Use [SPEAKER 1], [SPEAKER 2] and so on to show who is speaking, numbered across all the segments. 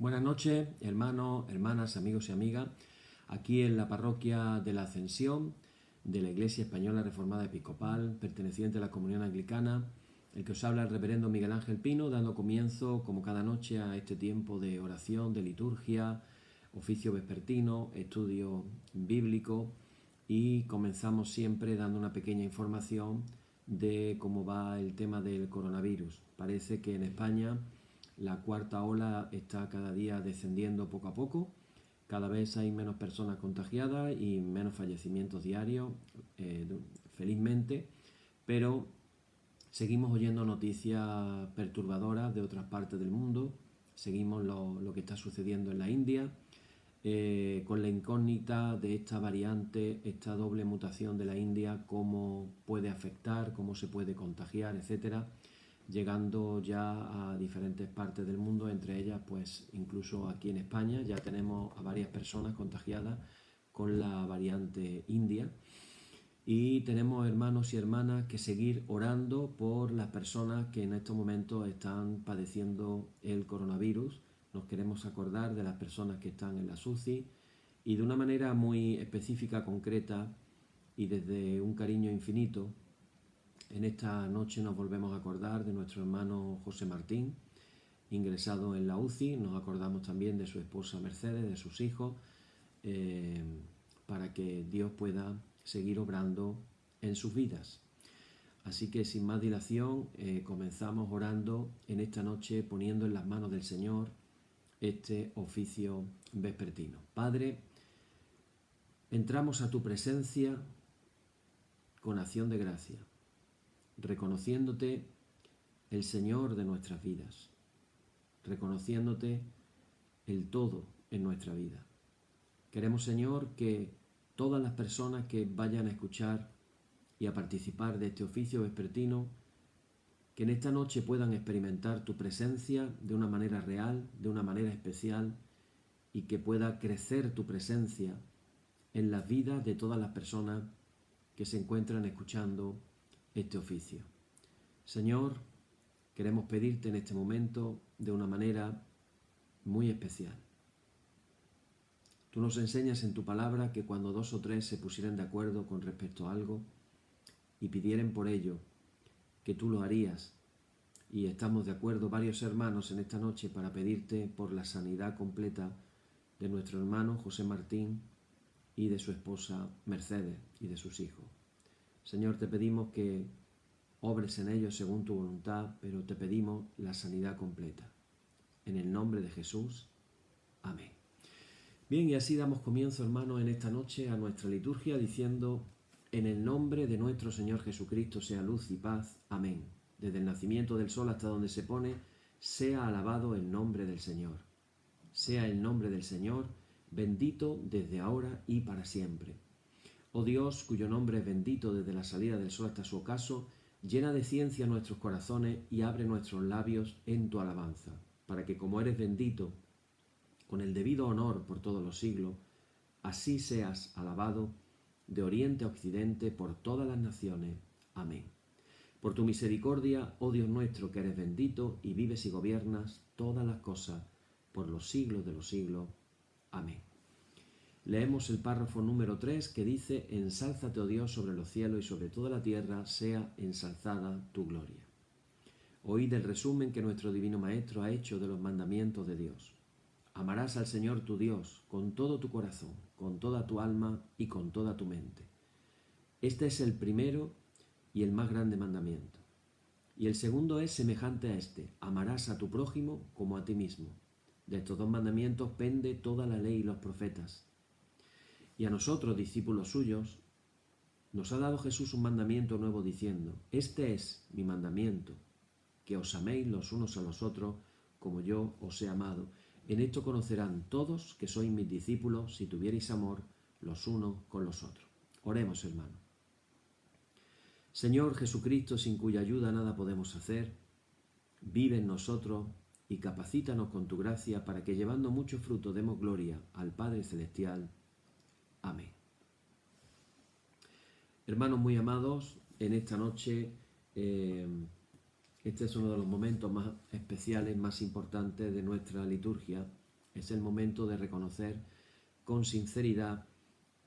[SPEAKER 1] Buenas noches, hermanos, hermanas, amigos y amigas. Aquí en la parroquia de la Ascensión de la Iglesia Española Reformada Episcopal, perteneciente a la Comunión Anglicana, el que os habla el reverendo Miguel Ángel Pino, dando comienzo, como cada noche, a este tiempo de oración, de liturgia, oficio vespertino, estudio bíblico, y comenzamos siempre dando una pequeña información de cómo va el tema del coronavirus. Parece que en España la cuarta ola está cada día descendiendo poco a poco. Cada vez hay menos personas contagiadas y menos fallecimientos diarios, felizmente, pero seguimos oyendo noticias perturbadoras de otras partes del mundo. Seguimos lo que está sucediendo en la India, con la incógnita de esta variante, esta doble mutación de la India, cómo puede afectar, cómo se puede contagiar, etcétera, llegando ya a diferentes partes del mundo, entre ellas pues incluso aquí en España ya tenemos a varias personas contagiadas con la variante india, y tenemos, hermanos y hermanas, que seguir orando por las personas que en estos momentos están padeciendo el coronavirus. Nos queremos acordar de las personas que están en la UCI y de una manera muy específica, concreta y desde un cariño infinito. En esta noche nos volvemos a acordar de nuestro hermano José Martín, ingresado en la UCI. Nos acordamos también de su esposa Mercedes, de sus hijos, para que Dios pueda seguir obrando en sus vidas. Así que sin más dilación, comenzamos orando en esta noche, poniendo en las manos del Señor este oficio vespertino. Padre, entramos a tu presencia con acción de gracia, reconociéndote el Señor de nuestras vidas, reconociéndote el todo en nuestra vida. Queremos, Señor, que todas las personas que vayan a escuchar y a participar de este oficio vespertino, que en esta noche puedan experimentar tu presencia de una manera real, de una manera especial, y que pueda crecer tu presencia en las vidas de todas las personas que se encuentran escuchando este oficio. Señor, queremos pedirte en este momento de una manera muy especial. Tú nos enseñas en tu palabra que cuando 2 o 3 se pusieran de acuerdo con respecto a algo y pidieren por ello, que tú lo harías. Y estamos de acuerdo varios hermanos en esta noche para pedirte por la sanidad completa de nuestro hermano José Martín y de su esposa Mercedes y de sus hijos. Señor, te pedimos que obres en ellos según tu voluntad, pero te pedimos la sanidad completa. En el nombre de Jesús. Amén. Bien, y así damos comienzo, hermanos, en esta noche a nuestra liturgia diciendo: en el nombre de nuestro Señor Jesucristo sea luz y paz. Amén. Desde el nacimiento del sol hasta donde se pone, sea alabado el nombre del Señor. Sea el nombre del Señor bendito desde ahora y para siempre. Oh Dios, cuyo nombre es bendito desde la salida del sol hasta su ocaso, llena de ciencia nuestros corazones y abre nuestros labios en tu alabanza, para que, como eres bendito, con el debido honor por todos los siglos, así seas alabado de oriente a occidente por todas las naciones. Amén. Por tu misericordia, oh Dios nuestro, que eres bendito y vives y gobiernas todas las cosas por los siglos de los siglos. Amén. Leemos el párrafo número 3 que dice: ensálzate, oh Dios, sobre los cielos y sobre toda la tierra sea ensalzada tu gloria. Oíd el resumen que nuestro Divino Maestro ha hecho de los mandamientos de Dios. Amarás al Señor tu Dios con todo tu corazón, con toda tu alma y con toda tu mente. Este es el primero y el más grande mandamiento. Y el segundo es semejante a este: amarás a tu prójimo como a ti mismo. De estos 2 mandamientos pende toda la ley y los profetas. Y a nosotros, discípulos suyos, nos ha dado Jesús un mandamiento nuevo diciendo: este es mi mandamiento, que os améis los unos a los otros como yo os he amado. En esto conocerán todos que sois mis discípulos, si tuviereis amor los unos con los otros. Oremos, hermanos. Señor Jesucristo, sin cuya ayuda nada podemos hacer, vive en nosotros y capacítanos con tu gracia para que, llevando mucho fruto, demos gloria al Padre Celestial. Amén. Hermanos muy amados, en esta noche este es uno de los momentos más especiales, más importantes de nuestra liturgia, Es el momento de reconocer con sinceridad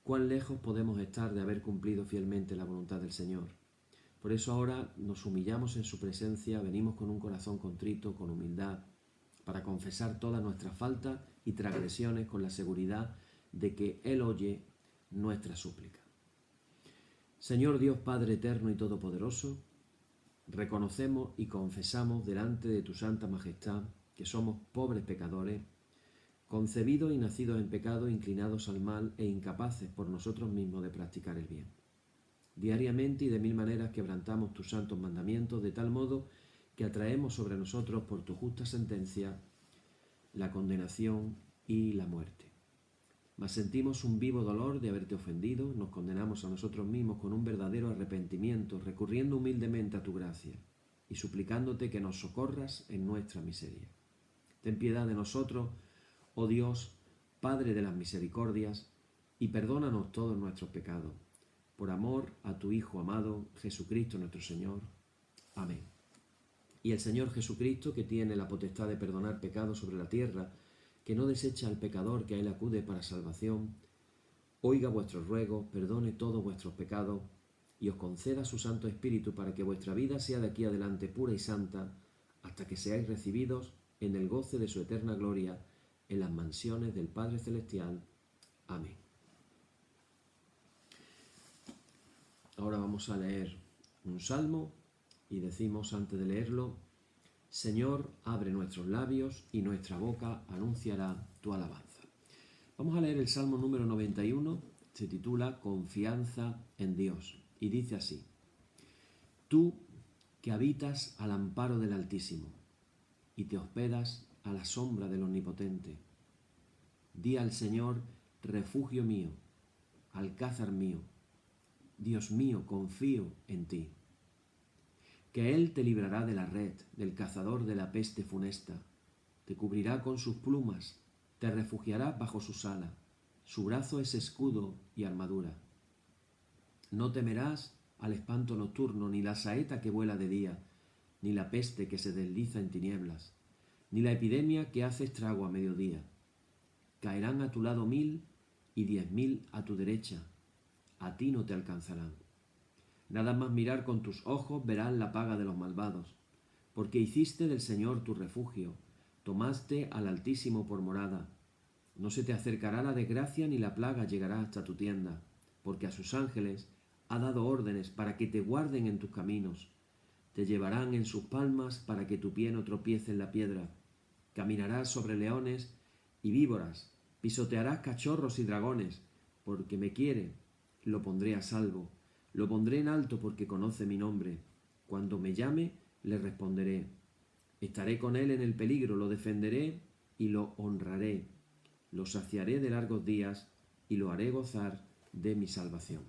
[SPEAKER 1] cuán lejos podemos estar de haber cumplido fielmente la voluntad del Señor. Por eso ahora nos humillamos en su presencia, venimos con un corazón contrito, con humildad, para confesar todas nuestras faltas y transgresiones con la seguridad de que Él oye nuestra súplica. Señor Dios Padre eterno y todopoderoso, reconocemos y confesamos delante de tu santa majestad que somos pobres pecadores, concebidos y nacidos en pecado, inclinados al mal e incapaces por nosotros mismos de practicar el bien. Diariamente y de mil maneras quebrantamos tus santos mandamientos de tal modo que atraemos sobre nosotros por tu justa sentencia la condenación y la muerte. Mas sentimos un vivo dolor de haberte ofendido, nos condenamos a nosotros mismos con un verdadero arrepentimiento, recurriendo humildemente a tu gracia y suplicándote que nos socorras en nuestra miseria. Ten piedad de nosotros, oh Dios, Padre de las misericordias, y perdónanos todos nuestros pecados, por amor a tu Hijo amado, Jesucristo nuestro Señor. Amén. Y el Señor Jesucristo, que tiene la potestad de perdonar pecados sobre la tierra, que no desecha al pecador que a él acude para salvación, oiga vuestros ruegos, perdone todos vuestros pecados y os conceda su Santo Espíritu para que vuestra vida sea de aquí adelante pura y santa, hasta que seáis recibidos en el goce de su eterna gloria en las mansiones del Padre Celestial. Amén. Ahora vamos a leer un salmo y decimos antes de leerlo: Señor, abre nuestros labios y nuestra boca anunciará tu alabanza. Vamos a leer el Salmo número 91, se titula Confianza en Dios, y dice así: Tú que habitas al amparo del Altísimo y te hospedas a la sombra del Omnipotente, di al Señor, refugio mío, alcázar mío, Dios mío, confío en ti. Que Él te librará de la red, del cazador de la peste funesta, te cubrirá con sus plumas, te refugiará bajo sus alas, su brazo es escudo y armadura. No temerás al espanto nocturno, ni la saeta que vuela de día, ni la peste que se desliza en tinieblas, ni la epidemia que hace estrago a mediodía. Caerán a tu lado 1000 y 10.000 a tu derecha, a ti no te alcanzarán. Nada más mirar con tus ojos verás la paga de los malvados, porque hiciste del Señor tu refugio, tomaste al Altísimo por morada. No se te acercará la desgracia ni la plaga llegará hasta tu tienda, porque a sus ángeles ha dado órdenes para que te guarden en tus caminos. Te llevarán en sus palmas para que tu pie no tropiece en la piedra. Caminarás sobre leones y víboras, pisotearás cachorros y dragones, porque me quiere, lo pondré a salvo. Lo pondré en alto porque conoce mi nombre. Cuando me llame, le responderé. Estaré con él en el peligro, lo defenderé y lo honraré. Lo saciaré de largos días y lo haré gozar de mi salvación.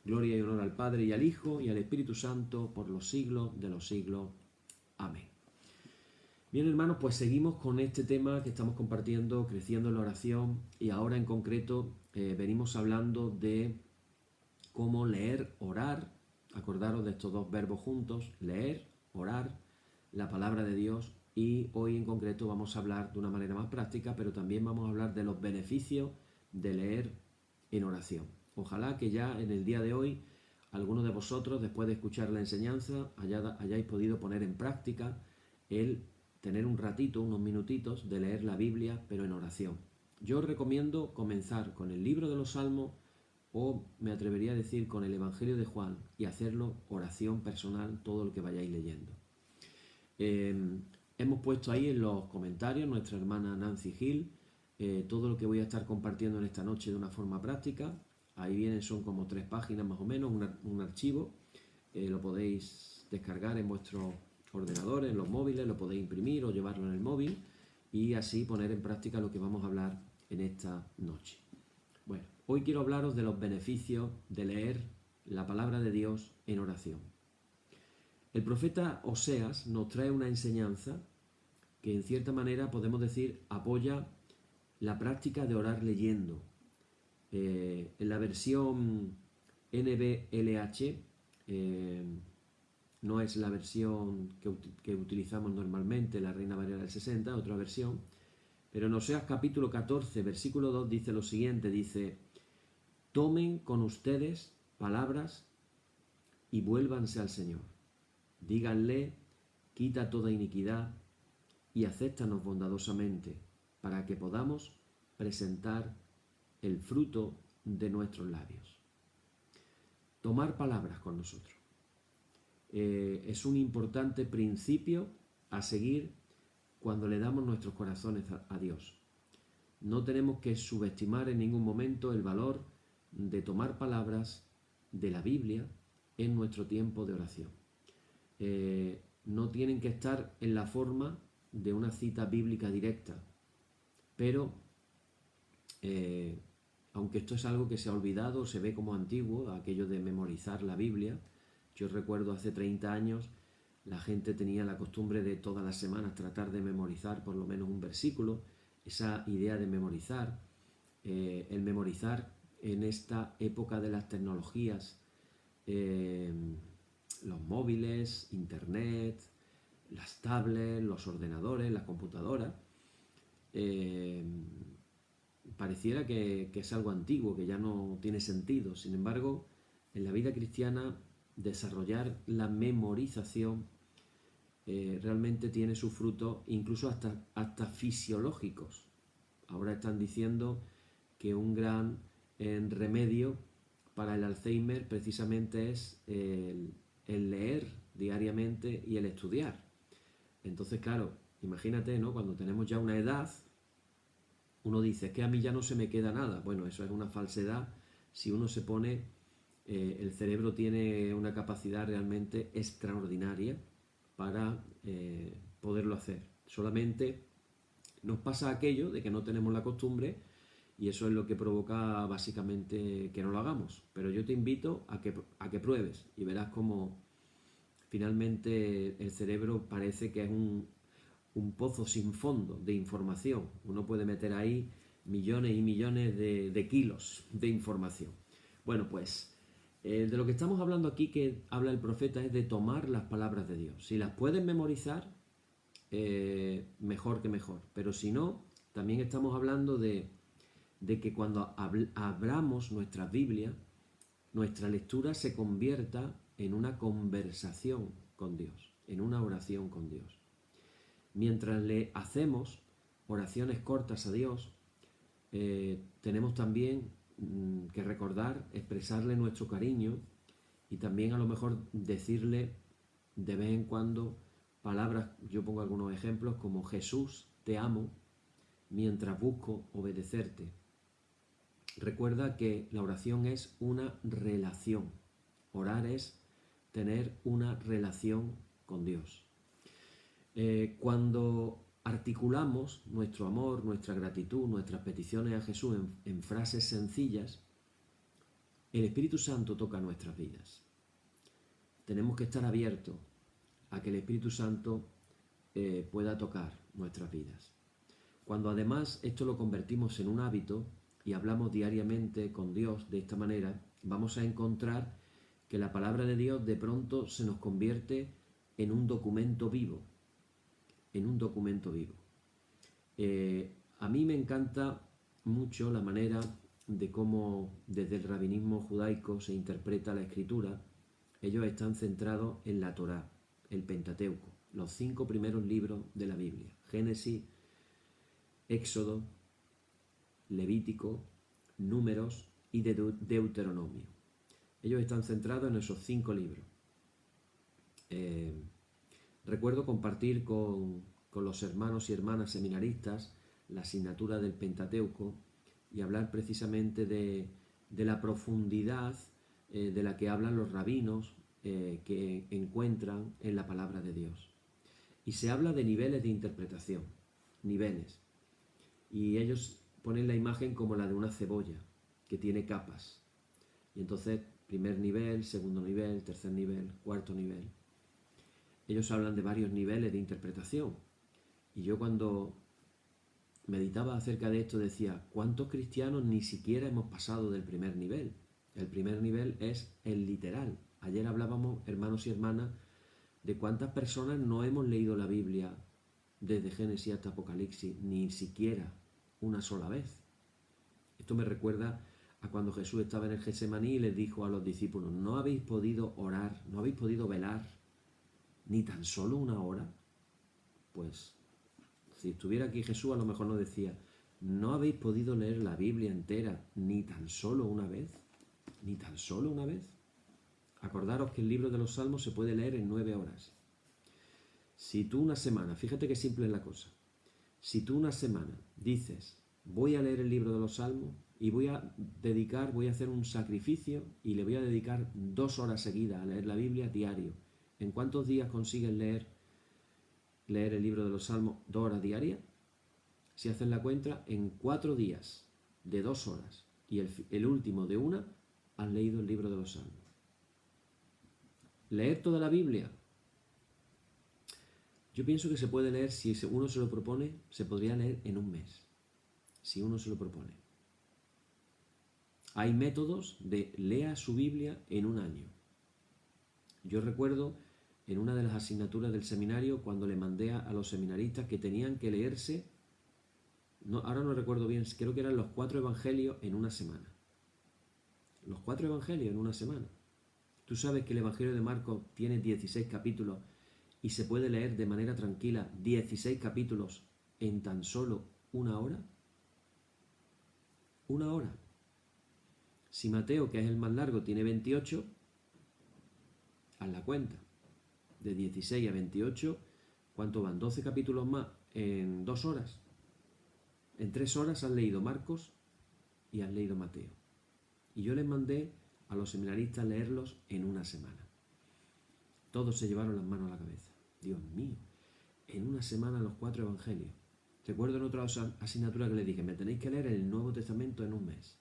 [SPEAKER 1] Gloria y honor al Padre y al Hijo y al Espíritu Santo por los siglos de los siglos. Amén. Bien, hermanos, pues seguimos con este tema que estamos compartiendo, creciendo en la oración, y ahora en concreto venimos hablando de cómo leer, orar. Acordaros de estos dos verbos juntos: leer, orar, la palabra de Dios. Y hoy en concreto vamos a hablar de una manera más práctica, pero también vamos a hablar de los beneficios de leer en oración. Ojalá que ya en el día de hoy algunos de vosotros, después de escuchar la enseñanza, hayáis podido poner en práctica el tener un ratito, unos minutitos de leer la Biblia, pero en oración. Yo os recomiendo comenzar con el libro de los Salmos, o me atrevería a decir con el Evangelio de Juan, y hacerlo oración personal todo lo que vayáis leyendo. Hemos puesto ahí en los comentarios, nuestra hermana Nancy Hill, todo lo que voy a estar compartiendo en esta noche de una forma práctica. Ahí vienen, son como 3 páginas más o menos, un archivo. Lo podéis descargar en vuestros ordenadores, en los móviles, lo podéis imprimir o llevarlo en el móvil y así poner en práctica lo que vamos a hablar en esta noche. Bueno, hoy quiero hablaros de los beneficios de leer la palabra de Dios en oración. El profeta Oseas nos trae una enseñanza que en cierta manera podemos decir apoya la práctica de orar leyendo. En la versión NBLH, no es la versión que utilizamos normalmente, la Reina Valera del 60, otra versión, Pero en Oseas capítulo 14, versículo 2 dice lo siguiente, dice: tomen con ustedes palabras y vuélvanse al Señor. Díganle: quita toda iniquidad y acéptanos bondadosamente, para que podamos presentar el fruto de nuestros labios. Tomar palabras con nosotros. Es un importante principio a seguir cuando le damos nuestros corazones a Dios. No tenemos que subestimar en ningún momento el valor de tomar palabras de la Biblia en nuestro tiempo de oración. No tienen que estar en la forma de una cita bíblica directa, pero aunque esto es algo que se ha olvidado, se ve como antiguo, aquello de memorizar la Biblia. Yo recuerdo hace 30 años la gente tenía la costumbre de todas las semanas tratar de memorizar por lo menos un versículo. Esa idea de memorizar, el memorizar en esta época de las tecnologías, los móviles, internet, las tablets, los ordenadores, las computadoras, pareciera que es algo antiguo, que ya no tiene sentido. Sin embargo, en la vida cristiana, desarrollar la memorización realmente tiene sus frutos, incluso hasta fisiológicos. Ahora están diciendo que un gran remedio para el Alzheimer precisamente es el leer diariamente y el estudiar. Entonces, claro, imagínate, ¿no? Cuando tenemos ya una edad, uno dice: es que a mí ya no se me queda nada. Bueno, eso es una falsedad. Si uno se pone, el cerebro tiene una capacidad realmente extraordinaria para poderlo hacer. Solamente nos pasa aquello de que no tenemos la costumbre, y eso es lo que provoca básicamente que no lo hagamos. Pero yo te invito a que pruebes y verás cómo finalmente el cerebro parece que es un pozo sin fondo de información. Uno puede meter ahí millones y millones de kilos de información. Bueno, pues de lo que estamos hablando aquí, que habla el profeta, es de tomar las palabras de Dios. Si las puedes memorizar, mejor que mejor. Pero si no, también estamos hablando de que cuando abramos nuestra Biblia, nuestra lectura se convierta en una conversación con Dios, en una oración con Dios. Mientras le hacemos oraciones cortas a Dios, tenemos también que recordar, expresarle nuestro cariño y también a lo mejor decirle de vez en cuando palabras. Yo pongo algunos ejemplos como: Jesús, te amo, mientras busco obedecerte. Recuerda que la oración es una relación. Orar es tener una relación con Dios. Cuando articulamos nuestro amor, nuestra gratitud, nuestras peticiones a Jesús en frases sencillas, el Espíritu Santo toca nuestras vidas. Tenemos que estar abiertos a que el Espíritu Santo pueda tocar nuestras vidas. Cuando además esto lo convertimos en un hábito y hablamos diariamente con Dios de esta manera, vamos a encontrar que la palabra de Dios de pronto se nos convierte en un documento vivo. En un documento vivo. A mí me encanta mucho la manera de cómo desde el rabinismo judaico se interpreta la Escritura. Ellos están centrados en la Torá, el Pentateuco, los 5 primeros libros de la Biblia: Génesis, Éxodo, Levítico, Números y Deuteronomio. Ellos están centrados en esos 5 libros. Recuerdo compartir con los hermanos y hermanas seminaristas la asignatura del Pentateuco y hablar precisamente de la profundidad de la que hablan los rabinos que encuentran en la palabra de Dios. Y se habla de niveles de interpretación, niveles. Y ellos ponen la imagen como la de una cebolla que tiene capas. Y entonces, primer nivel, segundo nivel, tercer nivel, cuarto nivel. Ellos hablan de varios niveles de interpretación. Y yo, cuando meditaba acerca de esto, decía: ¿cuántos cristianos ni siquiera hemos pasado del primer nivel? El primer nivel es el literal. Ayer hablábamos, hermanos y hermanas, de cuántas personas no hemos leído la Biblia desde Génesis hasta Apocalipsis, ni siquiera una sola vez. Esto me recuerda a cuando Jesús estaba en el Getsemaní y les dijo a los discípulos: ¿no habéis podido orar, no habéis podido velar ni tan solo una hora? Pues si estuviera aquí Jesús, a lo mejor nos decía: ¿no habéis podido leer la Biblia entera ni tan solo una vez? ¿Ni tan solo una vez? Acordaros que el libro de los Salmos se puede leer en 9 horas. Si tú una semana, fíjate qué simple es la cosa, si tú una semana dices: voy a leer el libro de los Salmos y voy a hacer un sacrificio y le voy a dedicar 2 horas seguidas a leer la Biblia diario, ¿en cuántos días consigues leer el libro de los Salmos 2 horas diarias? Si haces la cuenta, en 4 días de 2 horas y el último de 1, has leído el libro de los Salmos. Leer toda la Biblia, yo pienso que se puede leer, si uno se lo propone, se podría leer en un mes, si uno se lo propone. Hay métodos de lea su Biblia en un año. Yo recuerdo en una de las asignaturas del seminario cuando le mandé a los seminaristas que tenían que leerse, ahora no recuerdo bien, creo que eran los 4 evangelios en una semana. Los 4 evangelios en una semana. Tú sabes que el Evangelio de Marcos tiene 16 capítulos y se puede leer de manera tranquila 16 capítulos en tan solo 1 hora. 1 hora. Si Mateo, que es el más largo, tiene 28, haz la cuenta. De 16 a 28, ¿cuánto van? 12 capítulos más en 2 horas. En 3 horas has leído Marcos y has leído Mateo. Y yo les mandé a los seminaristas leerlos en una semana. Todos se llevaron las manos a la cabeza. Dios mío, en una semana los 4 evangelios. Recuerdo en otra asignatura que les dije: me tenéis que leer el Nuevo Testamento en un mes.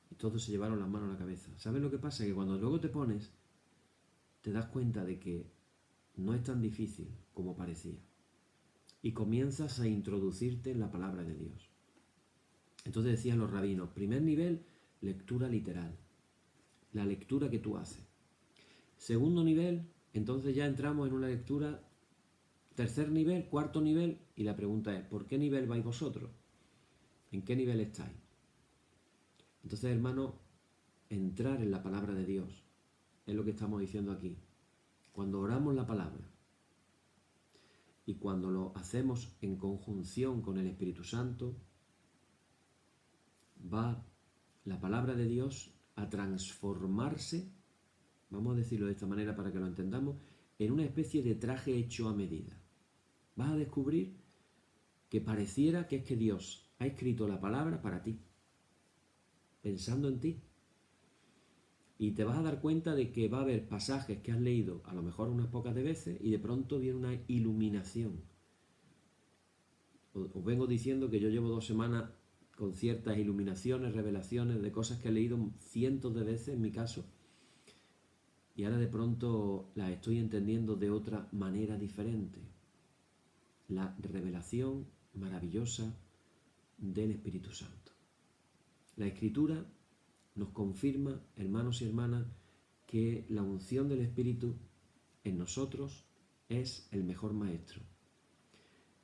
[SPEAKER 1] Y todos se llevaron las manos a la cabeza. ¿Sabes lo que pasa? Que cuando luego te pones, te das cuenta de que no es tan difícil como parecía. Y comienzas a introducirte en la palabra de Dios. Entonces decían los rabinos: primer nivel, lectura literal, la lectura que tú haces. Segundo nivel, entonces ya entramos en una lectura. Tercer nivel, cuarto nivel, y la pregunta es: ¿por qué nivel vais vosotros? ¿En qué nivel estáis? Entonces, hermano, entrar en la palabra de Dios es lo que estamos diciendo aquí. Cuando oramos la palabra y cuando lo hacemos en conjunción con el Espíritu Santo, va la palabra de Dios a transformarse, vamos a decirlo de esta manera para que lo entendamos, en una especie de traje hecho a medida. Vas a descubrir que pareciera que es que Dios ha escrito la palabra para ti, pensando en ti. Y te vas a dar cuenta de que va a haber pasajes que has leído a lo mejor unas pocas de veces y de pronto viene una iluminación. Os vengo diciendo que yo llevo 2 semanas con ciertas iluminaciones, revelaciones de cosas que he leído cientos de veces en mi caso, y ahora de pronto las estoy entendiendo de otra manera diferente. La revelación maravillosa del Espíritu Santo. La Escritura nos confirma, hermanos y hermanas, que la unción del Espíritu en nosotros es el mejor maestro.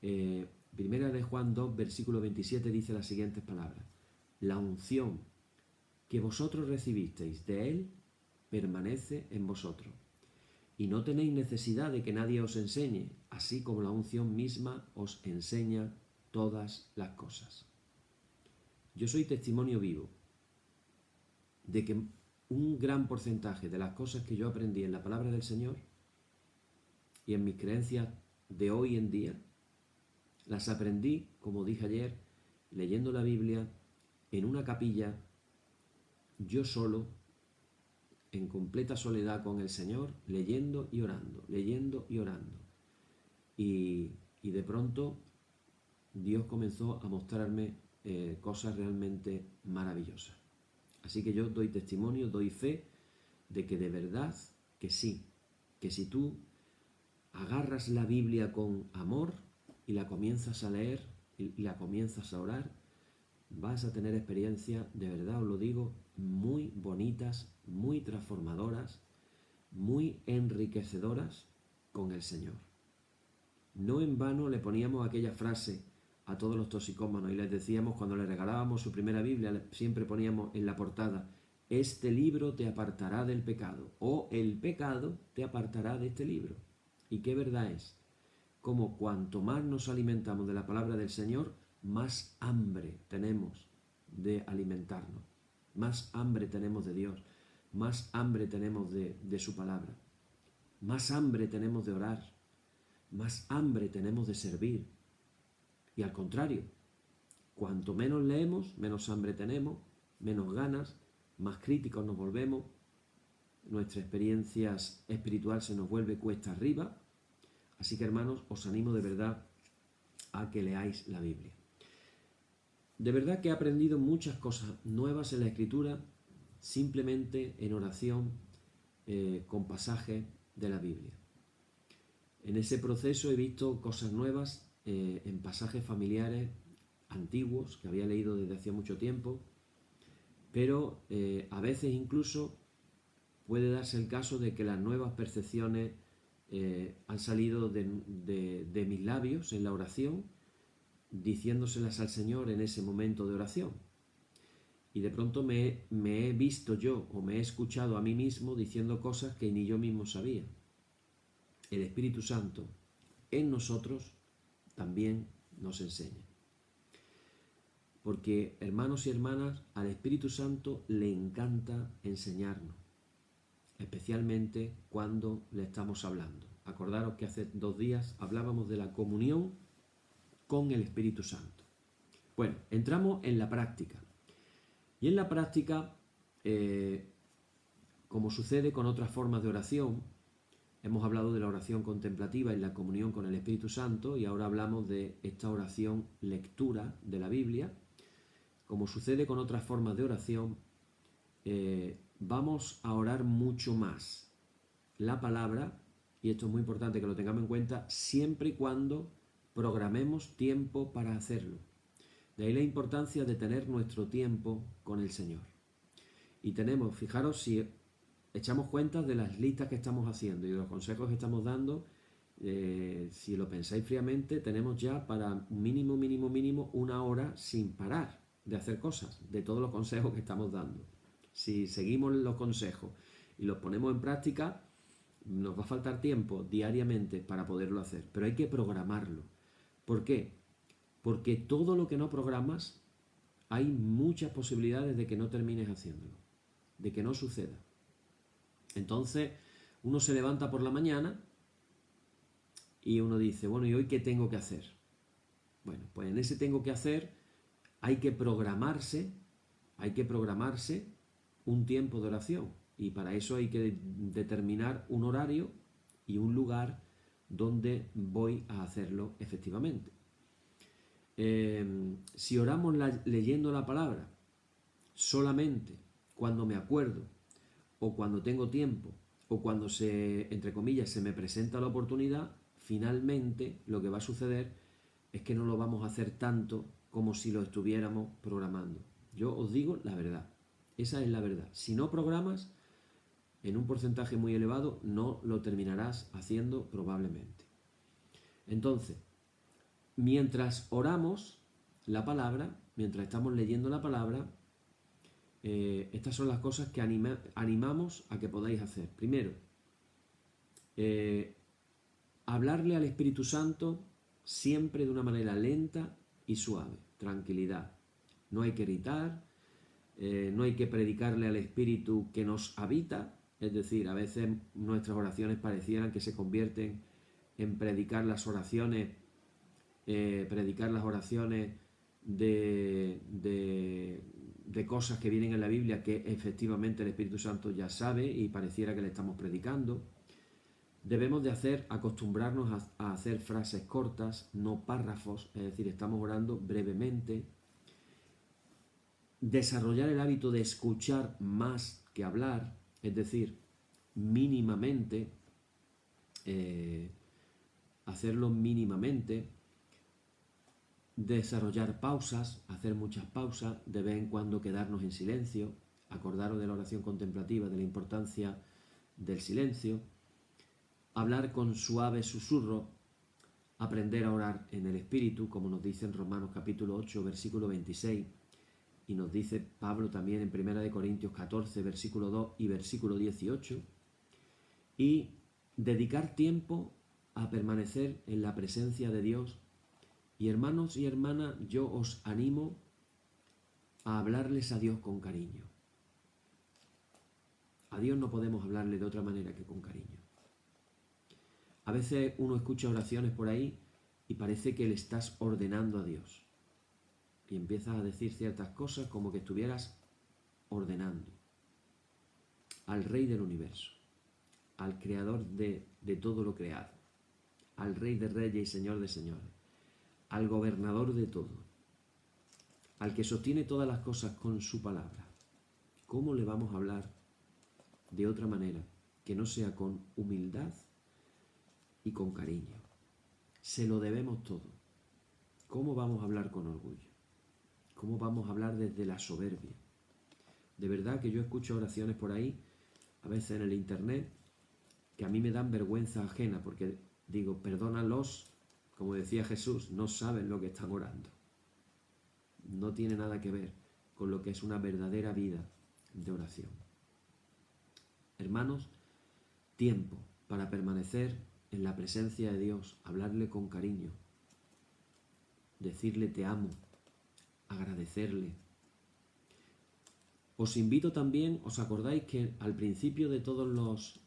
[SPEAKER 1] Primera de Juan 2, versículo 27 dice las siguientes palabras: la unción que vosotros recibisteis de Él permanece en vosotros, y no tenéis necesidad de que nadie os enseñe, así como la unción misma os enseña todas las cosas. Yo soy testimonio vivo de que un gran porcentaje de las cosas que yo aprendí en la palabra del Señor y en mis creencias de hoy en día, las aprendí, como dije ayer, leyendo la Biblia en una capilla, yo solo, en completa soledad con el Señor, leyendo y orando, leyendo y orando. Y de pronto Dios comenzó a mostrarme cosas realmente maravillosas. Así que yo doy testimonio, doy fe de que de verdad que sí, que si tú agarras la Biblia con amor y la comienzas a leer y la comienzas a orar, vas a tener experiencias, de verdad os lo digo, muy bonitas, muy transformadoras, muy enriquecedoras con el Señor. No en vano le poníamos aquella frase a todos los toxicómanos y les decíamos, cuando les regalábamos su primera Biblia, siempre poníamos en la portada: este libro te apartará del pecado, o el pecado te apartará de este libro. ¿Y qué verdad es? Como cuanto más nos alimentamos de la palabra del Señor, más hambre tenemos de alimentarnos, más hambre tenemos de Dios, más hambre tenemos de su palabra, más hambre tenemos de orar, más hambre tenemos de servir. Y al contrario, cuanto menos leemos, menos hambre tenemos, menos ganas, más críticos nos volvemos, nuestra experiencia espiritual se nos vuelve cuesta arriba. Así que, hermanos, os animo de verdad a que leáis la Biblia. De verdad que he aprendido muchas cosas nuevas en la Escritura simplemente en oración con pasajes de la Biblia. En ese proceso he visto cosas nuevas en pasajes familiares antiguos que había leído desde hacía mucho tiempo, pero a veces incluso puede darse el caso de que las nuevas percepciones han salido de mis labios en la oración, diciéndoselas al Señor en ese momento de oración. Y de pronto me he visto yo o me he escuchado a mí mismo diciendo cosas que ni yo mismo sabía. El Espíritu Santo en nosotros también nos enseña. Porque, hermanos y hermanas, al Espíritu Santo le encanta enseñarnos, especialmente cuando le estamos hablando. Acordaros que hace 2 días hablábamos de la comunión con el Espíritu Santo. Bueno, entramos en la práctica. Y en la práctica, como sucede con otras formas de oración, hemos hablado de la oración contemplativa y la comunión con el Espíritu Santo, y ahora hablamos de esta oración lectura de la Biblia. Como sucede con otras formas de oración, vamos a orar mucho más la palabra, y esto es muy importante que lo tengamos en cuenta, siempre y cuando programemos tiempo para hacerlo. De ahí la importancia de tener nuestro tiempo con el Señor. Y tenemos, fijaros, si echamos cuenta de las listas que estamos haciendo y de los consejos que estamos dando, si lo pensáis fríamente, tenemos ya para mínimo 1 hora sin parar de hacer cosas, de todos los consejos que estamos dando. Si seguimos los consejos y los ponemos en práctica, nos va a faltar tiempo diariamente para poderlo hacer, pero hay que programarlo. ¿Por qué? Porque todo lo que no programas, hay muchas posibilidades de que no termines haciéndolo, de que no suceda. Entonces, uno se levanta por la mañana y uno dice, bueno, ¿y hoy qué tengo que hacer? Bueno, pues en ese tengo que hacer hay que programarse un tiempo de oración, y para eso hay que determinar un horario y un lugar donde voy a hacerlo efectivamente. Si oramos leyendo la palabra solamente cuando me acuerdo, o cuando tengo tiempo, o cuando entre comillas, se me presenta la oportunidad, finalmente lo que va a suceder es que no lo vamos a hacer tanto como si lo estuviéramos programando. Yo os digo la verdad, esa es la verdad. Si no programas, en un porcentaje muy elevado no lo terminarás haciendo probablemente. Entonces, mientras oramos la palabra, mientras estamos leyendo la palabra, estas son las cosas que animamos a que podáis hacer. Primero, hablarle al Espíritu Santo siempre de una manera lenta y suave, tranquilidad. No hay que gritar, no hay que predicarle al Espíritu que nos habita, es decir, a veces nuestras oraciones parecieran que se convierten en predicar las oraciones de cosas que vienen en la Biblia que efectivamente el Espíritu Santo ya sabe y pareciera que le estamos predicando. Debemos de acostumbrarnos a hacer frases cortas, no párrafos, es decir, estamos orando brevemente. Desarrollar el hábito de escuchar más que hablar, es decir, mínimamente, hacerlo mínimamente. Desarrollar pausas, hacer muchas pausas, de vez en cuando quedarnos en silencio. Acordaros de la oración contemplativa, de la importancia del silencio. Hablar con suave susurro, aprender a orar en el Espíritu, como nos dice en Romanos capítulo 8, versículo 26, y nos dice Pablo también en 1 Corintios 14, versículo 2 y versículo 18, y dedicar tiempo a permanecer en la presencia de Dios. Y hermanos y hermanas, yo os animo a hablarles a Dios con cariño. A Dios no podemos hablarle de otra manera que con cariño. A veces uno escucha oraciones por ahí y parece que le estás ordenando a Dios. Y empiezas a decir ciertas cosas como que estuvieras ordenando al Rey del universo, al Creador de todo lo creado, al Rey de reyes y Señor de señores, al Gobernador de todo, al que sostiene todas las cosas con su palabra. ¿Cómo le vamos a hablar de otra manera que no sea con humildad y con cariño? Se lo debemos todo. ¿Cómo vamos a hablar con orgullo? ¿Cómo vamos a hablar desde la soberbia? De verdad que yo escucho oraciones por ahí, a veces en el internet, que a mí me dan vergüenza ajena, porque digo, perdónalos, como decía Jesús, no saben lo que están orando. No tiene nada que ver con lo que es una verdadera vida de oración. Hermanos, tiempo para permanecer en la presencia de Dios, hablarle con cariño, decirle te amo, agradecerle. Os invito también, ¿os acordáis que al principio de todos los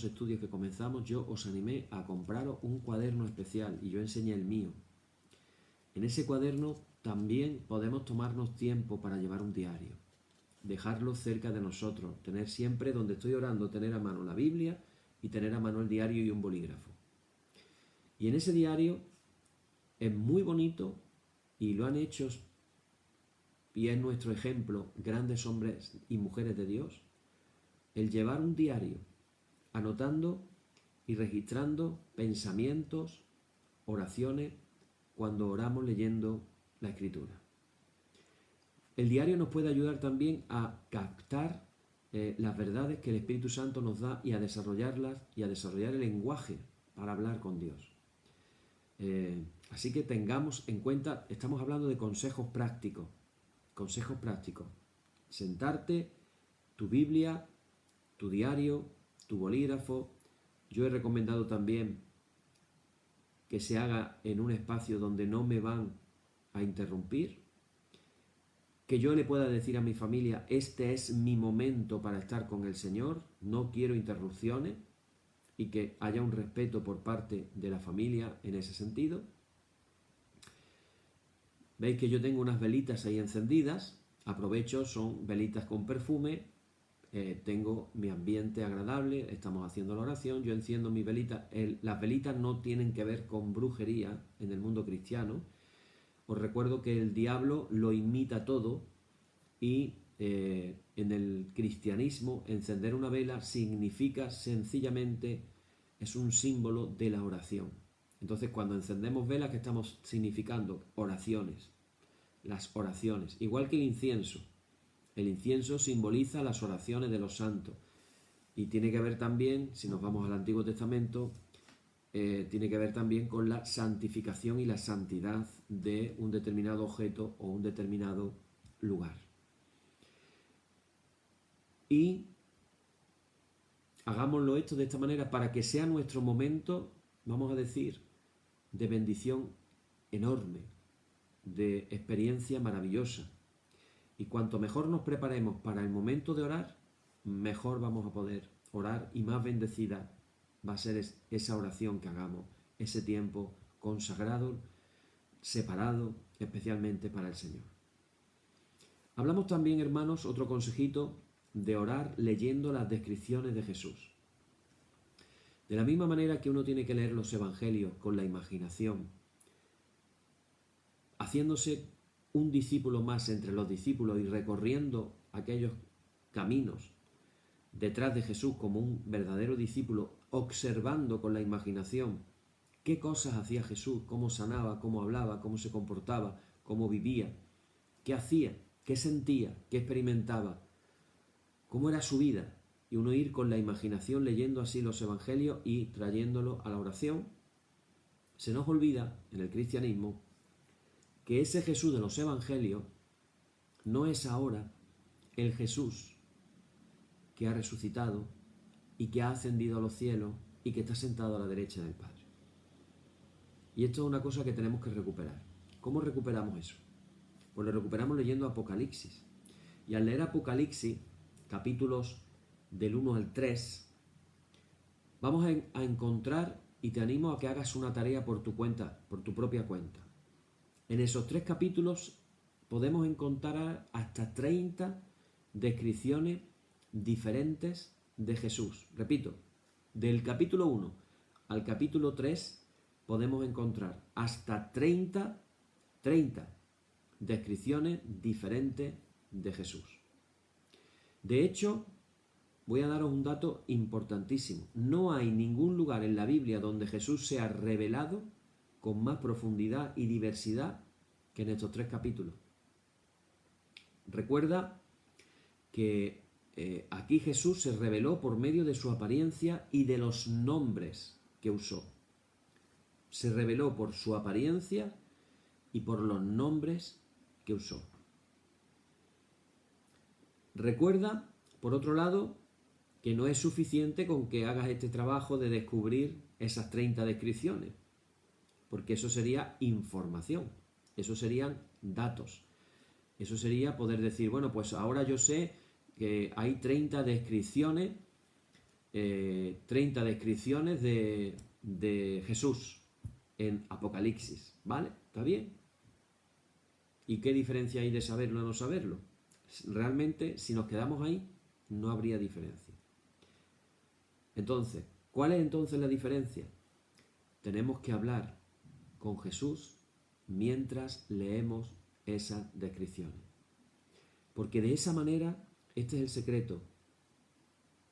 [SPEAKER 1] estudios que comenzamos, yo os animé a compraros un cuaderno especial y yo enseñé el mío? En ese cuaderno también podemos tomarnos tiempo para llevar un diario, dejarlo cerca de nosotros, tener siempre donde estoy orando, tener a mano la Biblia y tener a mano el diario y un bolígrafo. Y en ese diario es muy bonito y lo han hecho, y es nuestro ejemplo, grandes hombres y mujeres de Dios, el llevar un diario, anotando y registrando pensamientos, oraciones, cuando oramos leyendo la Escritura. El diario nos puede ayudar también a captar las verdades que el Espíritu Santo nos da y a desarrollarlas y a desarrollar el lenguaje para hablar con Dios. Así que tengamos en cuenta, estamos hablando de consejos prácticos. Consejos prácticos. Sentarte, tu Biblia, tu diario, tu bolígrafo. Yo he recomendado también que se haga en un espacio donde no me van a interrumpir. Que yo le pueda decir a mi familia, este es mi momento para estar con el Señor, no quiero interrupciones, y que haya un respeto por parte de la familia en ese sentido. Veis que yo tengo unas velitas ahí encendidas, aprovecho, son velitas con perfume, tengo mi ambiente agradable, estamos haciendo la oración, yo enciendo mi velita. Las velitas no tienen que ver con brujería en el mundo cristiano. Os recuerdo que el diablo lo imita todo y en el cristianismo encender una vela significa sencillamente, es un símbolo de la oración. Entonces cuando encendemos velas, ¿qué estamos significando? Oraciones. Las oraciones. Igual que el incienso. El incienso simboliza las oraciones de los santos. Y tiene que ver también, si nos vamos al Antiguo Testamento, tiene que ver también con la santificación y la santidad de un determinado objeto o un determinado lugar. Y hagámoslo esto de esta manera para que sea nuestro momento, vamos a decir, de bendición enorme, de experiencia maravillosa. Y cuanto mejor nos preparemos para el momento de orar, mejor vamos a poder orar y más bendecida va a ser esa oración que hagamos, ese tiempo consagrado, separado especialmente para el Señor. Hablamos también, hermanos, otro consejito, de orar leyendo las descripciones de Jesús. De la misma manera que uno tiene que leer los evangelios con la imaginación, haciéndose un discípulo más entre los discípulos y recorriendo aquellos caminos detrás de Jesús como un verdadero discípulo, observando con la imaginación qué cosas hacía Jesús, cómo sanaba, cómo hablaba, cómo se comportaba, cómo vivía, qué hacía, qué sentía, qué experimentaba, cómo era su vida, y uno ir con la imaginación leyendo así los evangelios y trayéndolo a la oración. Se nos olvida en el cristianismo que ese Jesús de los evangelios no es ahora el Jesús que ha resucitado y que ha ascendido a los cielos y que está sentado a la derecha del Padre. Y esto es una cosa que tenemos que recuperar. ¿Cómo recuperamos eso? Pues lo recuperamos leyendo Apocalipsis. Y al leer Apocalipsis, capítulos del 1 al 3, vamos a encontrar, y te animo a que hagas una tarea por tu cuenta, por tu propia cuenta. En esos 3 capítulos podemos encontrar hasta 30 descripciones diferentes de Jesús. Repito, del capítulo 1 al capítulo 3 podemos encontrar hasta 30 descripciones diferentes de Jesús. De hecho, voy a daros un dato importantísimo. No hay ningún lugar en la Biblia donde Jesús sea revelado con más profundidad y diversidad que en estos 3 capítulos. Recuerda que aquí Jesús se reveló por medio de su apariencia y de los nombres que usó. Se reveló por su apariencia y por los nombres que usó. Recuerda, por otro lado, que no es suficiente con que hagas este trabajo de descubrir esas 30 descripciones, porque eso sería información, eso serían datos, eso sería poder decir, bueno, pues ahora yo sé que hay 30 descripciones de Jesús en Apocalipsis, ¿vale? ¿Está bien? ¿Y qué diferencia hay de saberlo o no saberlo? Realmente, si nos quedamos ahí, no habría diferencia. Entonces, ¿cuál es entonces la diferencia? Tenemos que hablar con Jesús mientras leemos esas descripciones. Porque de esa manera, este es el secreto.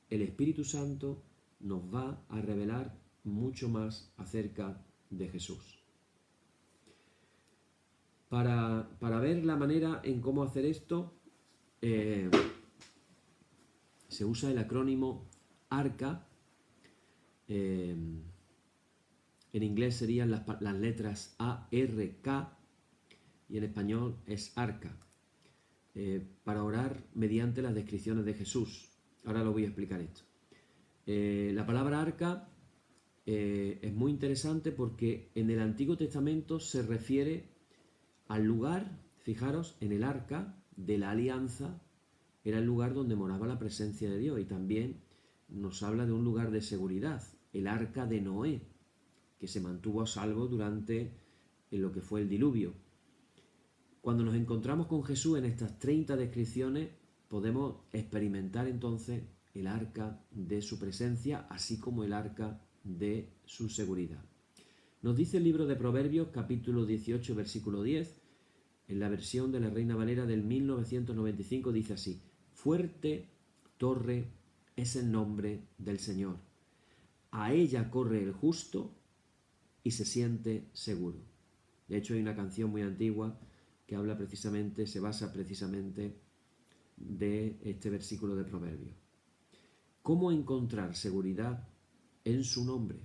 [SPEAKER 1] El Espíritu Santo nos va a revelar mucho más acerca de Jesús. Para ver la manera en cómo hacer esto, se usa el acrónimo ARCA. En inglés serían las letras A-R-K y en español es ARCA, para orar mediante las descripciones de Jesús. Ahora lo voy a explicar esto. La palabra ARCA es muy interesante porque en el Antiguo Testamento se refiere al lugar, fijaros, en el arca de la alianza era el lugar donde moraba la presencia de Dios, y también nos habla de un lugar de seguridad, el arca de Noé, que se mantuvo a salvo durante lo que fue el diluvio. Cuando nos encontramos con Jesús en estas 30 descripciones, podemos experimentar entonces el arca de su presencia, así como el arca de su seguridad. Nos dice el libro de Proverbios, capítulo 18, versículo 10, en la versión de la Reina Valera del 1995, dice así: fuerte torre es el nombre del Señor. A ella corre el justo y se siente seguro. De hecho, hay una canción muy antigua que habla precisamente, se basa precisamente de este versículo de Proverbios. ¿Cómo encontrar seguridad en su nombre?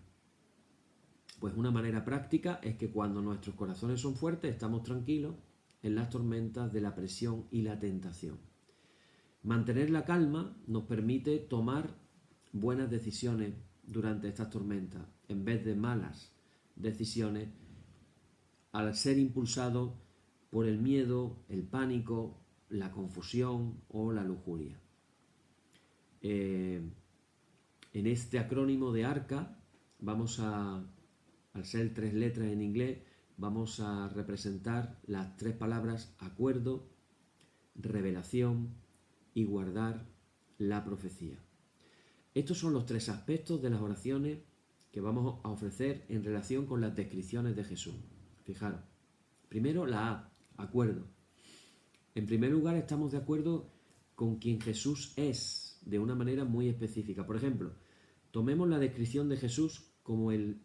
[SPEAKER 1] Pues una manera práctica es que cuando nuestros corazones son fuertes, estamos tranquilos en las tormentas de la presión y la tentación. Mantener la calma nos permite tomar buenas decisiones durante estas tormentas, en vez de malas decisiones, al ser impulsado por el miedo, el pánico, la confusión o la lujuria. En este acrónimo de ARCA, al ser 3 letras en inglés, vamos a representar las 3 palabras acuerdo, revelación y guardar la profecía. Estos son los 3 aspectos de las oraciones que vamos a ofrecer en relación con las descripciones de Jesús. Fijaros, primero la A, acuerdo. En primer lugar, estamos de acuerdo con quien Jesús es, de una manera muy específica. Por ejemplo, tomemos la descripción de Jesús como el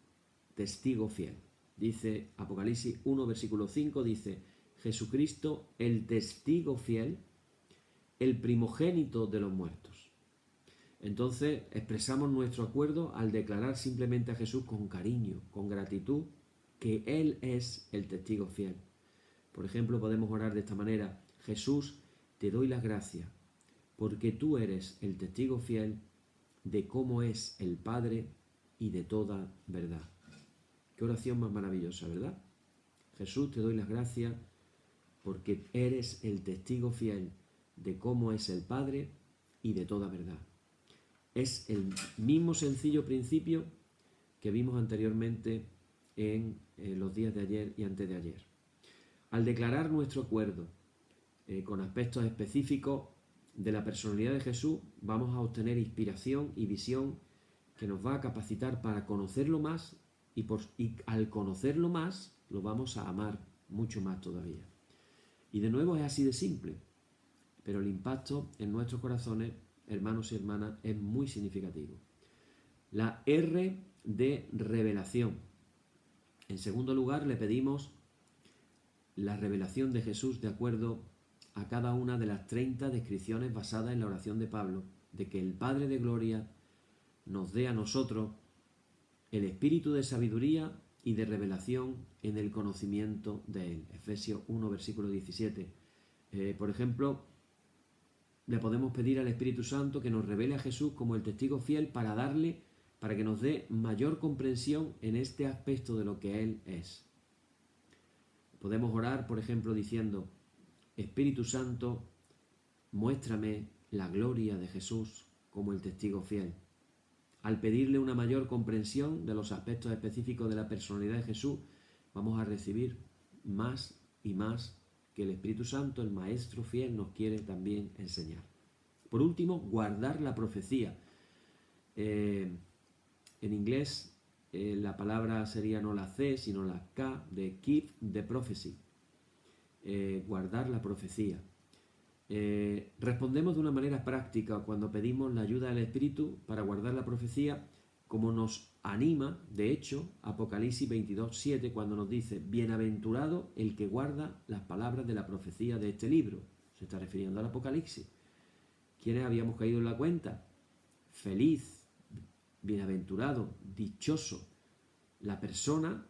[SPEAKER 1] testigo fiel. Dice Apocalipsis 1, versículo 5, dice: Jesucristo, el testigo fiel, el primogénito de los muertos. Entonces expresamos nuestro acuerdo al declarar simplemente a Jesús con cariño, con gratitud, que Él es el testigo fiel. Por ejemplo, podemos orar de esta manera: Jesús, te doy las gracias porque tú eres el testigo fiel de cómo es el Padre y de toda verdad. Qué oración más maravillosa, ¿verdad? Jesús, te doy las gracias porque eres el testigo fiel de cómo es el Padre y de toda verdad. Es el mismo sencillo principio que vimos anteriormente en los días de ayer y antes de ayer. Al declarar nuestro acuerdo con aspectos específicos de la personalidad de Jesús, vamos a obtener inspiración y visión que nos va a capacitar para conocerlo más y al conocerlo más lo vamos a amar mucho más todavía. Y de nuevo es así de simple, pero el impacto en nuestros corazones, hermanos y hermanas, es muy significativo. La R de revelación. En segundo lugar, le pedimos la revelación de Jesús de acuerdo a cada una de las 30 descripciones basadas en la oración de Pablo, de que el Padre de Gloria nos dé a nosotros el espíritu de sabiduría y de revelación en el conocimiento de Él. Efesios 1, versículo 17. Por ejemplo, le podemos pedir al Espíritu Santo que nos revele a Jesús como el testigo fiel para que nos dé mayor comprensión en este aspecto de lo que Él es. Podemos orar, por ejemplo, diciendo: Espíritu Santo, muéstrame la gloria de Jesús como el testigo fiel. Al pedirle una mayor comprensión de los aspectos específicos de la personalidad de Jesús, vamos a recibir más y más que el Espíritu Santo, el Maestro fiel, nos quiere también enseñar. Por último, guardar la profecía. En inglés la palabra sería no la C, sino la K, de keep the prophecy. Guardar la profecía. Respondemos de una manera práctica cuando pedimos la ayuda del Espíritu para guardar la profecía, como nos anima, de hecho, Apocalipsis 22:7, cuando nos dice: bienaventurado el que guarda las palabras de la profecía de este libro. Se está refiriendo al Apocalipsis. ¿Quiénes habíamos caído en la cuenta? Feliz, bienaventurado, dichoso, la persona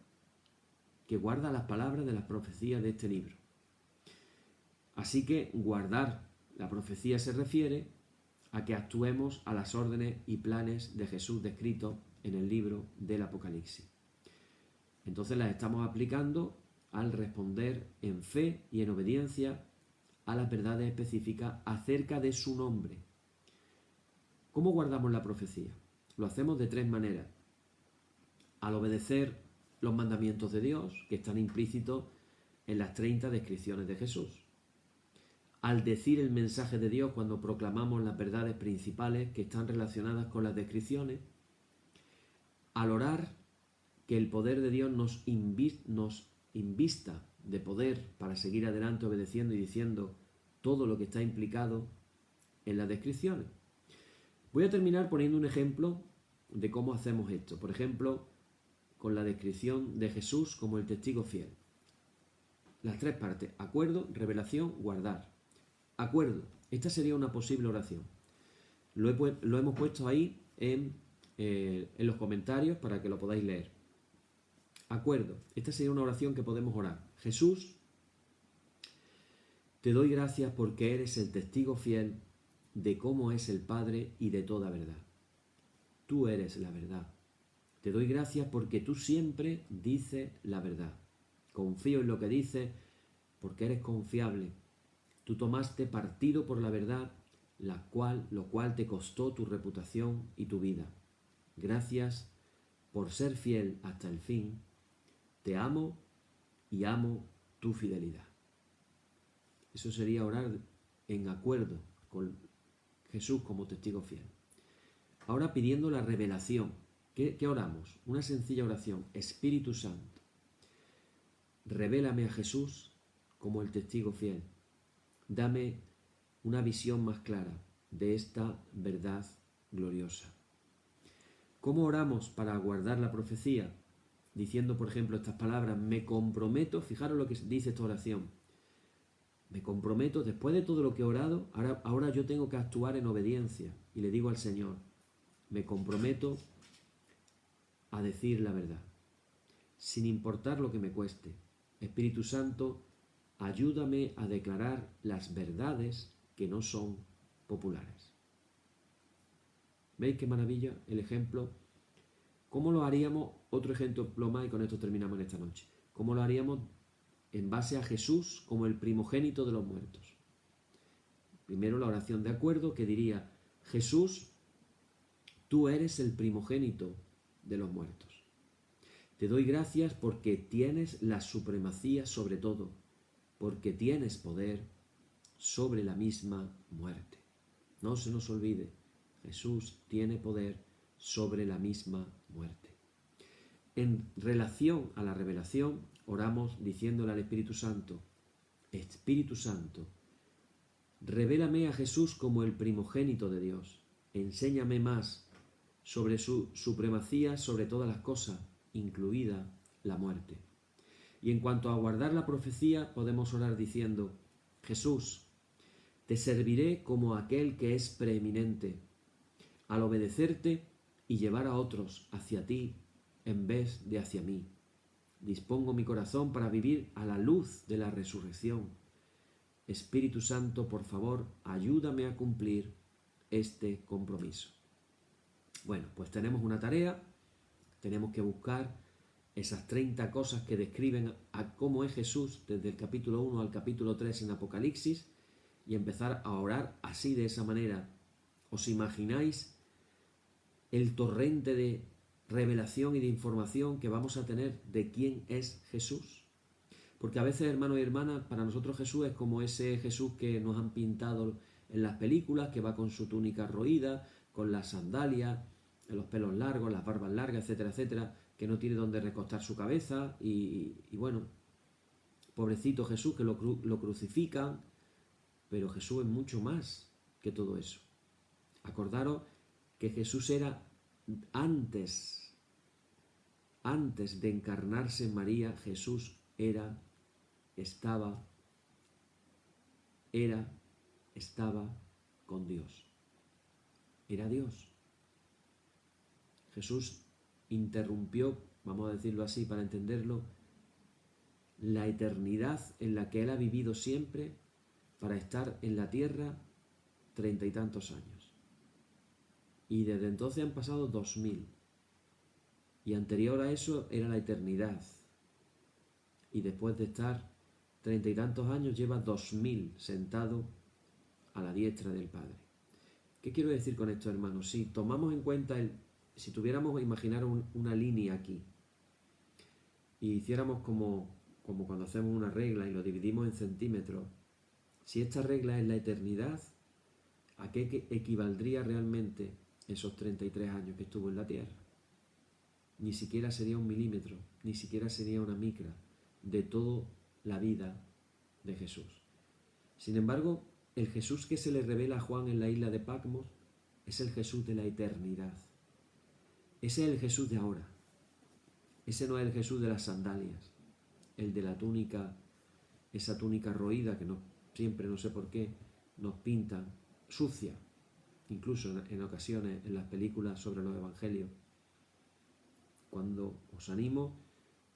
[SPEAKER 1] que guarda las palabras de las profecías de este libro. Así que guardar la profecía se refiere a que actuemos a las órdenes y planes de Jesús descritos en el libro del Apocalipsis. Entonces las estamos aplicando al responder en fe y en obediencia a las verdades específicas acerca de su nombre. ¿Cómo guardamos la profecía? Lo hacemos de 3 maneras. Al obedecer los mandamientos de Dios, que están implícitos en las 30 descripciones de Jesús. Al decir el mensaje de Dios cuando proclamamos las verdades principales que están relacionadas con las descripciones. Al orar, que el poder de Dios nos invista de poder para seguir adelante obedeciendo y diciendo todo lo que está implicado en las descripciones. Voy a terminar poniendo un ejemplo de cómo hacemos esto. Por ejemplo, con la descripción de Jesús como el testigo fiel. Las 3 partes: acuerdo, revelación, guardar. Acuerdo. Esta sería una posible oración. Lo hemos puesto ahí en los comentarios para que lo podáis leer. Acuerdo. Esta sería una oración que podemos orar. Jesús, te doy gracias porque eres el testigo fiel de cómo es el Padre y de toda verdad. Tú eres la verdad. Te doy gracias porque tú siempre dices la verdad. Confío en lo que dices porque eres confiable. Tú tomaste partido por la verdad, lo cual te costó tu reputación y tu vida. Gracias por ser fiel hasta el fin. Te amo y amo tu fidelidad. Eso sería orar en acuerdo con Jesús como testigo fiel. Ahora pidiendo la revelación. ¿Qué oramos? Una sencilla oración. Espíritu Santo, revélame a Jesús como el testigo fiel. Dame una visión más clara de esta verdad gloriosa. ¿Cómo oramos para guardar la profecía? Diciendo, por ejemplo, estas palabras: me comprometo. Fijaros lo que dice esta oración. Me comprometo, después de todo lo que he orado, ahora yo tengo que actuar en obediencia. Y le digo al Señor: me comprometo a decir la verdad. sin importar lo que me cueste. Espíritu Santo, ayúdame a declarar las verdades que no son populares. ¿Veis qué maravilla el ejemplo? ¿Cómo lo haríamos? Otro ejemplo más y con esto terminamos en esta noche. ¿Cómo lo haríamos en base a Jesús como el primogénito de los muertos? Primero la oración de acuerdo que diría: Jesús, tú eres el primogénito de los muertos. Te doy gracias porque tienes la supremacía sobre todo, porque tienes poder sobre la misma muerte. No se nos olvide, Jesús tiene poder sobre la misma muerte. En relación a la revelación, oramos diciéndole al Espíritu Santo: Espíritu Santo, revélame a Jesús como el primogénito de Dios. Enséñame más sobre su supremacía sobre todas las cosas, incluida la muerte. Y en cuanto a guardar la profecía, podemos orar diciendo: Jesús, te serviré como aquel que es preeminente, al obedecerte y llevar a otros hacia ti en vez de hacia mí. Dispongo mi corazón para vivir a la luz de la resurrección. Espíritu Santo, por favor, ayúdame a cumplir este compromiso. Bueno, pues tenemos una tarea, tenemos que buscar esas 30 cosas que describen a cómo es Jesús desde el capítulo 1 al capítulo 3 en Apocalipsis y empezar a orar así, de esa manera. ¿Os imagináis el torrente de revelación y de información que vamos a tener de quién es Jesús? Porque a veces, hermanos y hermanas, para nosotros Jesús es como ese Jesús que nos han pintado en las películas, que va con su túnica roída, con las sandalias, los pelos largos, las barbas largas, etcétera, etcétera, que no tiene donde recostar su cabeza y bueno, pobrecito Jesús, que lo crucifican, pero Jesús es mucho más que todo eso. Acordaros que Jesús era antes de encarnarse en María, Jesús estaba con Dios. Era Dios. Jesús interrumpió, vamos a decirlo así para entenderlo, la eternidad en la que Él ha vivido siempre para estar en la tierra 30 y tantos años. Y desde entonces han pasado 2000. Y anterior a eso era la eternidad. Y después de estar 30 y tantos años lleva 2000 sentado a la diestra del Padre. ¿Qué quiero decir con esto, hermanos? Si tomamos en cuenta si tuviéramos que imaginar una línea aquí y hiciéramos como cuando hacemos una regla y lo dividimos en centímetros, si esta regla es la eternidad, ¿a qué equivaldría realmente esos 33 años que estuvo en la tierra? Ni siquiera sería un milímetro, ni siquiera sería una micra de toda la vida de Jesús. Sin embargo, el Jesús que se le revela a Juan en la isla de Patmos es el Jesús de la eternidad. Ese es el Jesús de ahora. Ese no es el Jesús de las sandalias, el de la túnica, esa túnica roída que siempre, no sé por qué, nos pintan sucia, incluso en ocasiones en las películas sobre los evangelios. Cuando os animo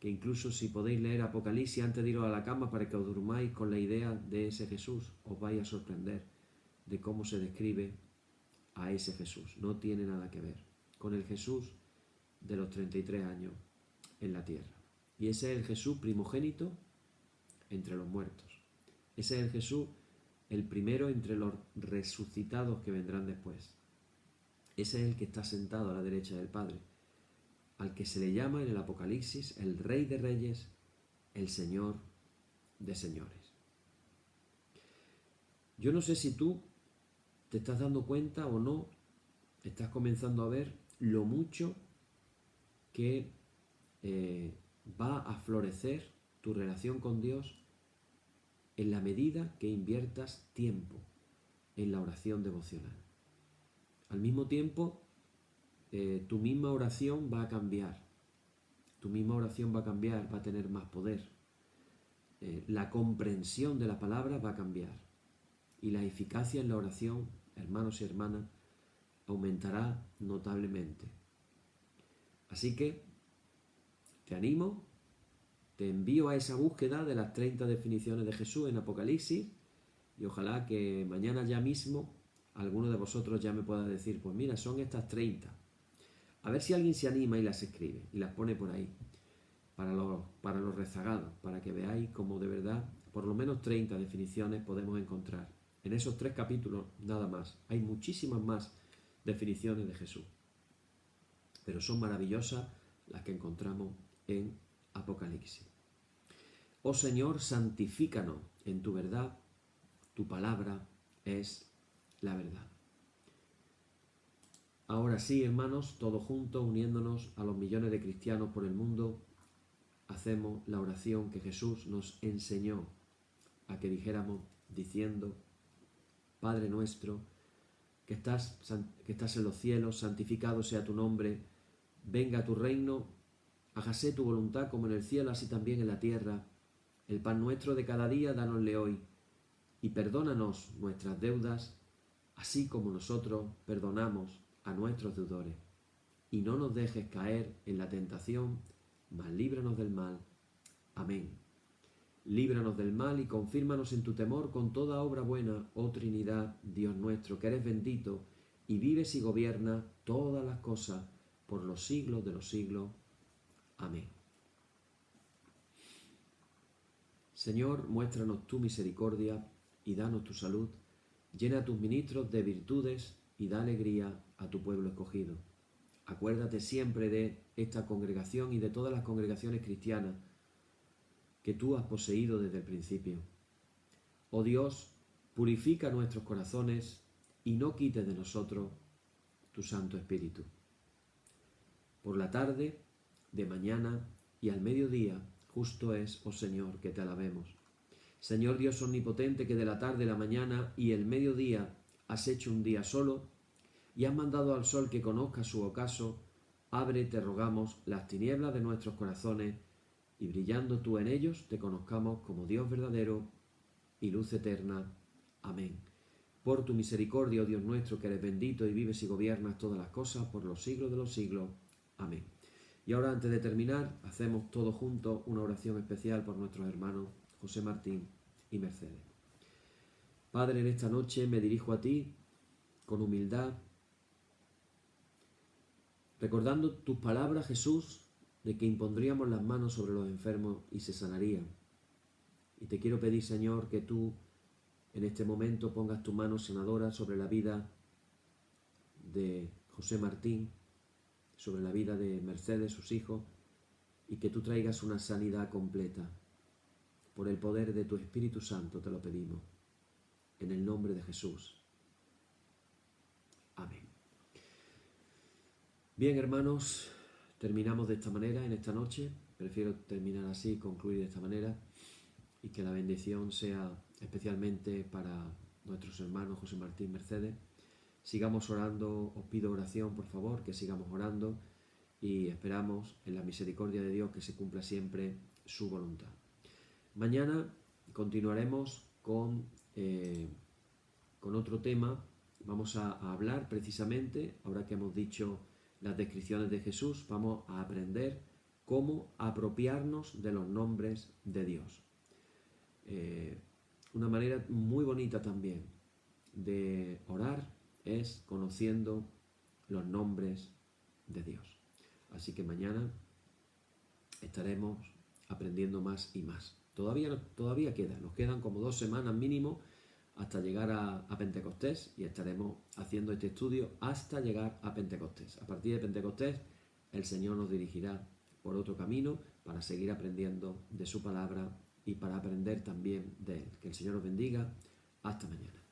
[SPEAKER 1] que incluso si podéis leer Apocalipsis antes de iros a la cama para que os durmáis con la idea de ese Jesús, os vais a sorprender de cómo se describe a ese Jesús. No tiene nada que ver con el Jesús de los 33 años en la tierra. Y ese es el Jesús primogénito entre los muertos. Ese es el Jesús, el primero entre los resucitados que vendrán después. Ese es el que está sentado a la derecha del Padre, al que se le llama en el Apocalipsis el Rey de Reyes, el Señor de Señores. Yo no sé si tú te estás dando cuenta o no, estás comenzando a ver lo mucho que va a florecer tu relación con Dios en la medida que inviertas tiempo en la oración devocional. Al mismo tiempo, tu misma oración va a cambiar. Tu misma oración va a cambiar, va a tener más poder. La comprensión de la palabra va a cambiar. Y la eficacia en la oración, hermanos y hermanas, aumentará notablemente. Así que te animo te envío a esa búsqueda de las 30 definiciones de Jesús en Apocalipsis y ojalá que mañana ya mismo alguno de vosotros ya me pueda decir, pues mira, son estas 30. A ver si alguien se anima y las escribe y las pone por ahí, para los rezagados, para que veáis cómo de verdad por lo menos 30 definiciones podemos encontrar. En esos 3 capítulos nada más. Hay muchísimas más definiciones de Jesús, pero son maravillosas las que encontramos en Apocalipsis. Oh Señor, santifícanos en tu verdad, tu palabra es la verdad. Ahora sí, hermanos, todos juntos, uniéndonos a los millones de cristianos por el mundo, hacemos la oración que Jesús nos enseñó a que dijéramos diciendo: Padre nuestro, que estás en los cielos, santificado sea tu nombre, venga a tu reino, hágase tu voluntad como en el cielo, así también en la tierra. El pan nuestro de cada día, dánosle hoy, y perdónanos nuestras deudas, así como nosotros perdonamos a nuestros deudores. Y no nos dejes caer en la tentación, mas líbranos del mal. Amén. Líbranos del mal y confírmanos en tu temor con toda obra buena, oh Trinidad, Dios nuestro, que eres bendito y vives y gobiernas todas las cosas por los siglos de los siglos. Amén. Señor, muéstranos tu misericordia y danos tu salud. Llena a tus ministros de virtudes y da alegría a tu pueblo escogido. Acuérdate siempre de esta congregación y de todas las congregaciones cristianas que tú has poseído desde el principio. Oh Dios, purifica nuestros corazones y no quites de nosotros tu Santo Espíritu. Por la tarde, de mañana y al mediodía, justo es, oh Señor, que te alabemos. Señor Dios omnipotente, que de la tarde, la mañana y el mediodía has hecho un día solo y has mandado al sol que conozca su ocaso, abre, te rogamos, las tinieblas de nuestros corazones y brillando tú en ellos te conozcamos como Dios verdadero y luz eterna. Amén. Por tu misericordia, oh Dios nuestro, que eres bendito y vives y gobiernas todas las cosas por los siglos de los siglos. Amén. Y ahora, antes de terminar, hacemos todos juntos una oración especial por nuestros hermanos José Martín y Mercedes. Padre, en esta noche me dirijo a ti con humildad, recordando tus palabras, Jesús, de que impondríamos las manos sobre los enfermos y se sanarían. Y te quiero pedir, Señor, que tú en este momento pongas tu mano sanadora sobre la vida de José Martín, sobre la vida de Mercedes, sus hijos, y que tú traigas una sanidad completa. Por el poder de tu Espíritu Santo te lo pedimos. En el nombre de Jesús. Amén. Bien, hermanos, terminamos de esta manera en esta noche. Prefiero terminar así, concluir de esta manera, y que la bendición sea especialmente para nuestros hermanos José Martín, Mercedes. Sigamos orando, os pido oración, por favor, que sigamos orando y esperamos en la misericordia de Dios que se cumpla siempre su voluntad. Mañana continuaremos con otro tema. Vamos a hablar precisamente, ahora que hemos dicho las descripciones de Jesús, vamos a aprender cómo apropiarnos de los nombres de Dios. Una manera muy bonita también de orar es conociendo los nombres de Dios. Así que mañana estaremos aprendiendo más y más. Todavía queda, nos quedan como 2 semanas mínimo hasta llegar a Pentecostés y estaremos haciendo este estudio hasta llegar a Pentecostés. A partir de Pentecostés el Señor nos dirigirá por otro camino para seguir aprendiendo de su palabra y para aprender también de Él. Que el Señor os bendiga. Hasta mañana.